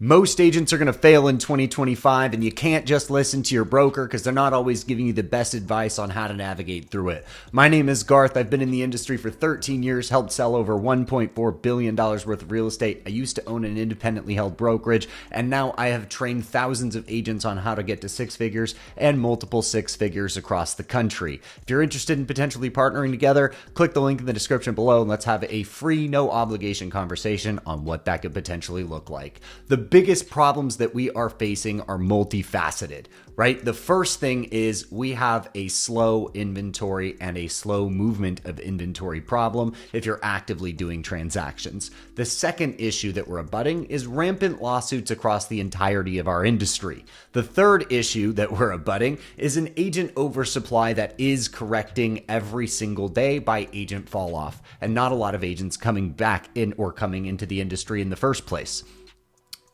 Most agents are going to fail in 2025, and you can't just listen to your broker because they're not always giving you the best advice on how to navigate through it. My name is Garth. I've been in the industry for 13 years, helped sell over $1.4 billion worth of real estate. I used to own an independently held brokerage, and now I have trained thousands of agents on how to get to six figures and multiple six figures across the country. If you're interested in potentially partnering together, click the link in the description below and let's have a free, no obligation conversation on what that could potentially look like. The biggest problems that we are facing are multifaceted, right? The first thing is we have a slow inventory and a slow movement of inventory problem if you're actively doing transactions. The second issue that we're abutting is rampant lawsuits across the entirety of our industry. The third issue that we're abutting is an agent oversupply that is correcting every single day by agent fall off, and not a lot of agents coming back in or coming into the industry in the first place.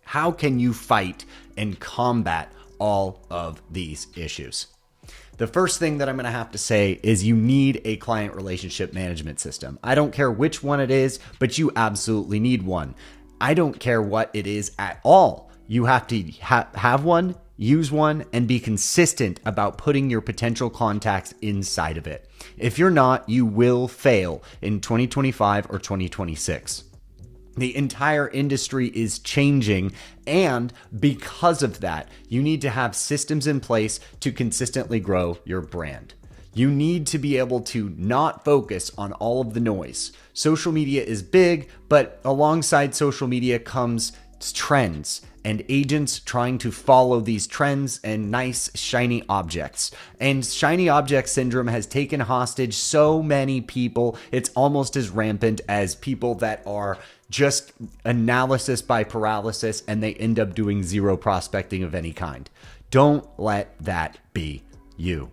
How can you fight and combat all of these issues? The first thing that I'm going to have to say is you need a client relationship management system. I don't care which one it is, but you absolutely need one. I don't care what it is at all. You have to have one, use one, and be consistent about putting your potential contacts inside of it. If you're not, you will fail in 2025 or 2026. The entire industry is changing, and because of that, you need to have systems in place to consistently grow your brand. You need to be able to not focus on all of the noise. Social media is big, but alongside social media comes trends and agents trying to follow these trends and nice shiny objects. And shiny object syndrome has taken hostage so many people. It's almost as rampant as people that are just analysis by paralysis and they end up doing zero prospecting of any kind. Don't let that be you.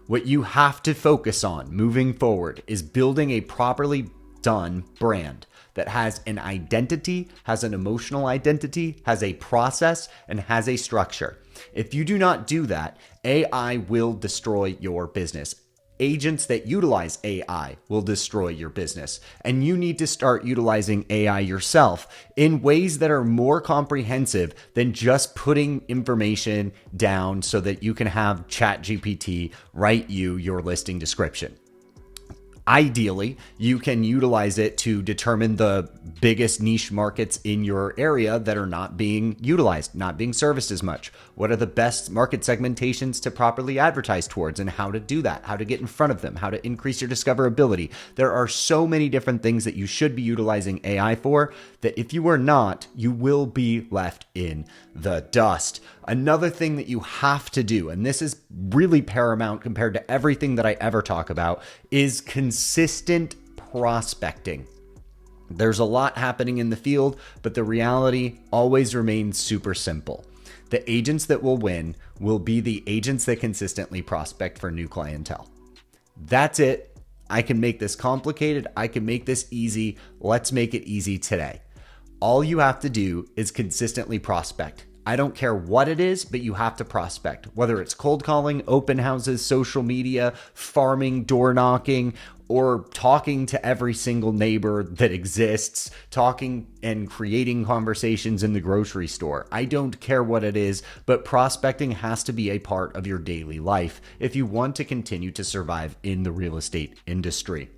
What you have to focus on moving forward is building a properly done brand that has an identity, has an emotional identity, has a process, and has a structure. If you do not do that, AI will destroy your business. Agents that utilize AI will destroy your business. And you need to start utilizing AI yourself in ways that are more comprehensive than just putting information down so that you can have ChatGPT write you your listing description. Ideally, you can utilize it to determine the biggest niche markets in your area that are not being utilized, not being serviced as much. What are the best market segmentations to properly advertise towards and how to do that, how to get in front of them, how to increase your discoverability. There are so many different things that you should be utilizing AI for that if you are not, you will be left in the dust. Another thing that you have to do, and this is really paramount compared to everything that I ever talk about, is consistent prospecting. There's a lot happening in the field, but the reality always remains super simple. The agents that will win will be the agents that consistently prospect for new clientele. That's it. I can make this complicated. I can make this easy. Let's make it easy today. All you have to do is consistently prospect. I don't care what it is, but you have to prospect, whether it's cold calling, open houses, social media, farming, door knocking, or talking to every single neighbor that exists, talking and creating conversations in the grocery store. I don't care what it is, but prospecting has to be a part of your daily life if you want to continue to survive in the real estate industry.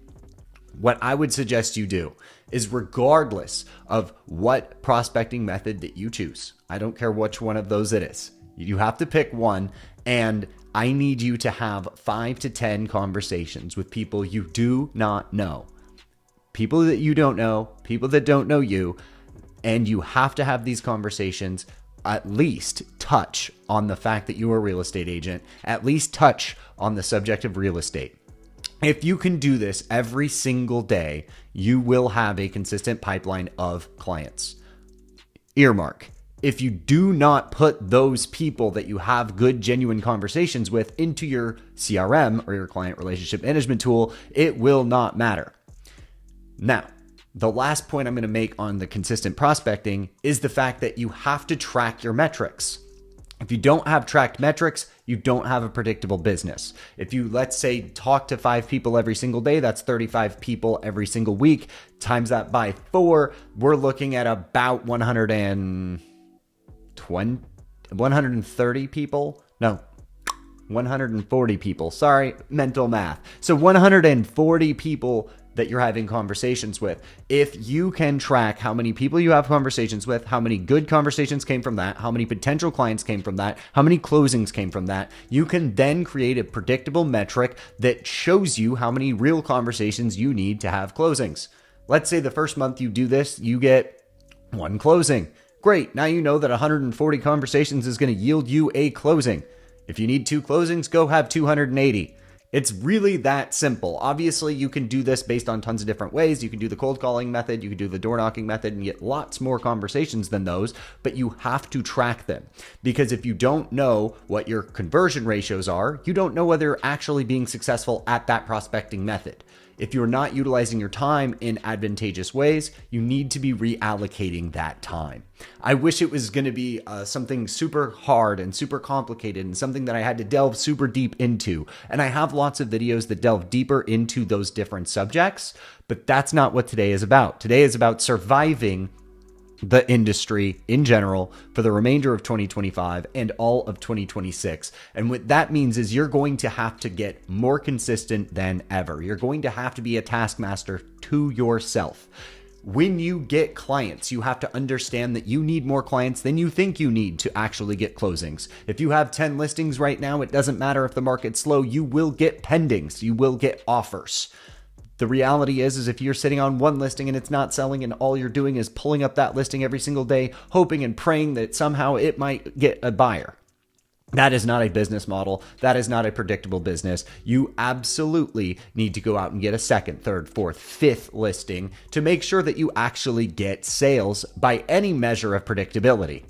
What I would suggest you do is, regardless of what prospecting method that you choose, I don't care which one of those it is, you have to pick one, and I need you to have 5 to 10 conversations with people you do not know, people that you don't know, people that don't know you, and you have to have these conversations at least touch on the fact that you are a real estate agent, at least touch on the subject of real estate. If you can do this every single day, you will have a consistent pipeline of clients. Earmark. If you do not put those people that you have good, genuine conversations with into your CRM or your client relationship management tool, it will not matter. Now, the last point I'm going to make on the consistent prospecting is the fact that you have to track your metrics. If you don't have tracked metrics, you don't have a predictable business. If you, let's say, talk to 5 people every single day, that's 35 people every single week. Times that by 4, we're looking at about 130 people. No, 140 people. Sorry, mental math. So 140 people that you're having conversations with. If you can track how many people you have conversations with, how many good conversations came from that, how many potential clients came from that, how many closings came from that, you can then create a predictable metric that shows you how many real conversations you need to have closings. Let's say the first month you do this, you get 1 closing. Great. Now you know that 140 conversations is going to yield you a closing. If you need 2 closings, go have 280. It's really that simple. Obviously, you can do this based on tons of different ways. You can do the cold calling method, you can do the door knocking method and get lots more conversations than those, but you have to track them. Because if you don't know what your conversion ratios are, you don't know whether you're actually being successful at that prospecting method. If you're not utilizing your time in advantageous ways, you need to be reallocating that time. I wish it was going to be something super hard and super complicated and something that I had to delve super deep into. And I have lots of videos that delve deeper into those different subjects, but that's not what today is about. Today is about surviving the industry in general for the remainder of 2025 and all of 2026. And what that means is you're going to have to get more consistent than ever. You're going to have to be a taskmaster to yourself. When you get clients, you have to understand that you need more clients than you think you need to actually get closings. If you have 10 listings right now, it doesn't matter if the market's slow, you will get pendings, you will get offers. The reality is if you're sitting on 1 listing and it's not selling and all you're doing is pulling up that listing every single day, hoping and praying that somehow it might get a buyer. That is not a business model. That is not a predictable business. You absolutely need to go out and get a 2nd, 3rd, 4th, 5th listing to make sure that you actually get sales by any measure of predictability.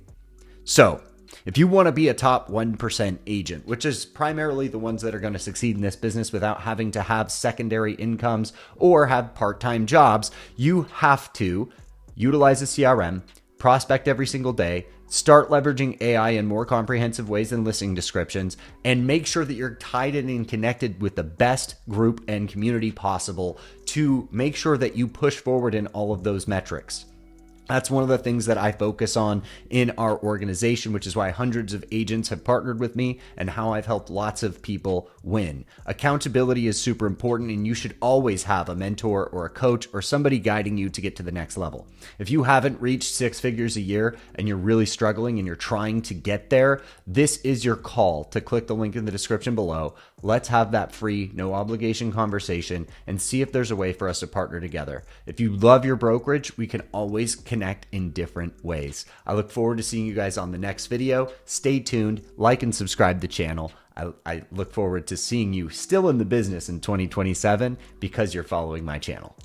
So, if you want to be a top 1% agent, which is primarily the ones that are going to succeed in this business without having to have secondary incomes or have part-time jobs, you have to utilize a CRM, prospect every single day, start leveraging AI in more comprehensive ways than listing descriptions, and make sure that you're tied in and connected with the best group and community possible to make sure that you push forward in all of those metrics. That's one of the things that I focus on in our organization, which is why hundreds of agents have partnered with me and how I've helped lots of people win. Accountability is super important, and you should always have a mentor or a coach or somebody guiding you to get to the next level. If you haven't reached 6 figures a year and you're really struggling and you're trying to get there, this is your call to click the link in the description below. Let's have that free, no obligation conversation and see if there's a way for us to partner together. If you love your brokerage, we can always connect in different ways. I look forward to seeing you guys on the next video. Stay tuned, like and subscribe to the channel. I look forward to seeing you still in the business in 2027 because you're following my channel.